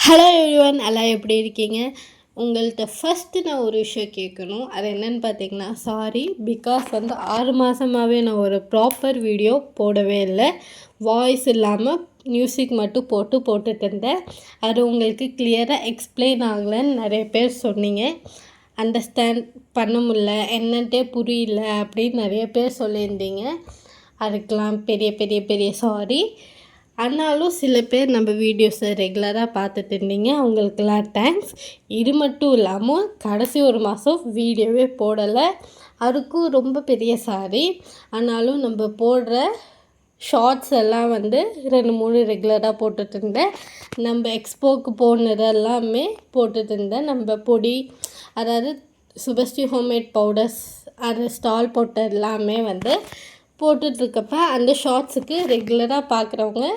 Hello everyone, எல்லாம் எப்படி இருக்கீங்க? உங்கள்கிட்ட ஃபஸ்ட்டு நான் ஒரு விஷயம் கேட்கணும். அது என்னென்னு பார்த்தீங்கன்னா, சாரி, பிகாஸ் 6 மாதமாகவே நான் ஒரு ப்ராப்பர் வீடியோ போடவே இல்லை. வாய்ஸ் இல்லாமல் மியூசிக் மட்டும் போட்டுட்டு இருந்தேன். அது உங்களுக்கு கிளியராக எக்ஸ்பிளைன் ஆகலைன்னு நிறைய பேர் சொன்னீங்க. அண்டர்ஸ்டாண்ட் பண்ண முடியல, என்னன்ட்டே புரியல அப்படின்னு நிறைய பேர் சொல்லியிருந்தீங்க. அதுக்கெலாம் பெரிய பெரிய பெரிய சாரி. ஆனாலும் சில பேர் நம்ம வீடியோஸை ரெகுலராக பார்த்துட்டு இருந்தீங்க, அவங்களுக்கெல்லாம் தேங்க்ஸ். இது மட்டும் இல்லாமல் கடைசி ஒரு மாதம் வீடியோவே போடலை, அதுக்கும் ரொம்ப பெரிய சாரி. ஆனாலும் நம்ம போடுற ஷார்ட்ஸ் எல்லாம் 2-3 ரெகுலராக போட்டுட்டு இருந்தேன். நம்ம எக்ஸ்போக்கு போனது எல்லாமே போட்டுட்டு இருந்தேன். நம்ம பொடி, அதாவது சுபஸ்ரீ ஹோம்மேட் பவுடர்ஸ், அது ஸ்டால் போட்ட எல்லாமே போட்டுட்ருக்கப்ப அந்த ஷார்ட்ஸுக்கு ரெகுலராக பார்க்குறவங்க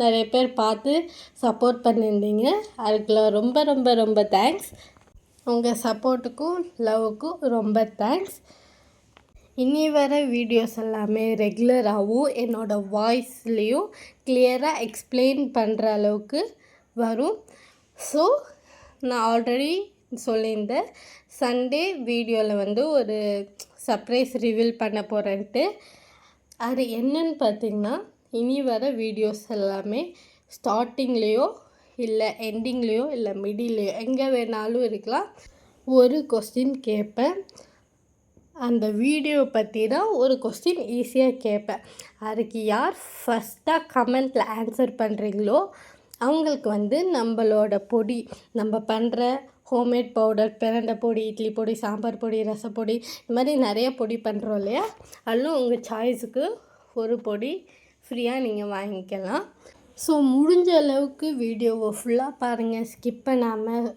நிறைய பேர் பார்த்து சப்போர்ட் பண்ணியிருந்தீங்க. அதுக்குலாம் ரொம்ப ரொம்ப ரொம்ப தேங்க்ஸ். உங்கள் சப்போர்ட்டுக்கும் லவ்வுக்கும் ரொம்ப தேங்க்ஸ். இனி வர வீடியோஸ் எல்லாமே ரெகுலராகவும் என்னோடய வாய்ஸ்லேயும் கிளியராக எக்ஸ்பிளைன் பண்ணுற அளவுக்கு வரும். ஸோ நான் ஆல்ரெடி சொல்லியிருந்தேன், சண்டே வீடியோவில் ஒரு சர்ப்ரைஸ் ரிவீல் பண்ண போகிறேன்ட்டு. அது என்னன்னு பார்த்திங்கன்னா, இனி வர வீடியோஸ் எல்லாமே ஸ்டார்டிங்லேயோ இல்லை எண்டிங்லேயோ இல்லை மிடில்லையோ எங்கே வேணாலும் இருக்கலாம், ஒரு கொஸ்டின் கேட்பேன். அந்த வீடியோவை பற்றி தான் ஒரு கொஸ்டின் ஈஸியாக கேட்பேன். அதுக்கு யார் ஃபஸ்ட்டாக கமெண்ட்டில் ஆன்சர் பண்ணுறீங்களோ அவங்களுக்கு நம்மளோட பொடி, நம்ம பண்ணுற ஹோம்மேட் பவுடர், பிரண்டை பொடி, இட்லி பொடி, சாம்பார் பொடி, ரசப்பொடி, இந்த மாதிரி நிறைய பொடி பண்ணுறோம் இல்லையா, அதில் உங்கள் சாய்ஸுக்கு ஒரு பொடி ஃப்ரீயாக நீங்கள் வாங்கிக்கலாம். ஸோ முடிஞ்ச அளவுக்கு வீடியோவை ஃபுல்லாக பாருங்கள், ஸ்கிப் பண்ணாமல்.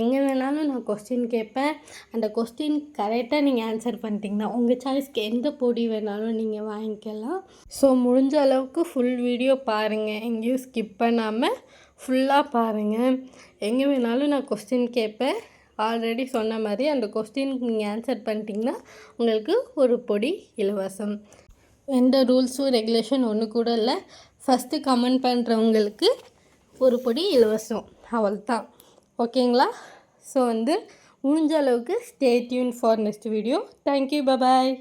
எங்கே வேணாலும் நான் கொஸ்டின் கேட்பேன். அந்த கொஸ்டின் கரெக்டாக நீங்கள் ஆன்சர் பண்ணிட்டீங்கன்னா உங்கள் சாய்ஸ்க்கு எந்த பொடி வேணாலும் நீங்கள் வாங்கிக்கலாம். ஸோ முடிஞ்ச அளவுக்கு ஃபுல் வீடியோ பாருங்கள், எங்கேயும் ஸ்கிப் பண்ணாமல் ஃபுல்லாக பாருங்கள். எங்கே வேணாலும் நான் கொஸ்டின் கேட்பேன். ஆல்ரெடி சொன்ன மாதிரி அந்த கொஸ்டினுக்கு நீங்கள் ஆன்சர் பண்ணிட்டீங்கன்னா உங்களுக்கு ஒரு பொடி இலவசம். எந்த ரூல்ஸும் ரெகுலேஷன் ஒன்று கூட இல்லை. ஃபஸ்ட்டு கமெண்ட் பண்ணுறவங்களுக்கு ஒரு பொடி இலவசம், அவ்வளோதான். ஓகேங்களா? ஸோ முடிஞ்ச அளவுக்கு stay tune for next video. Thank you, bye bye.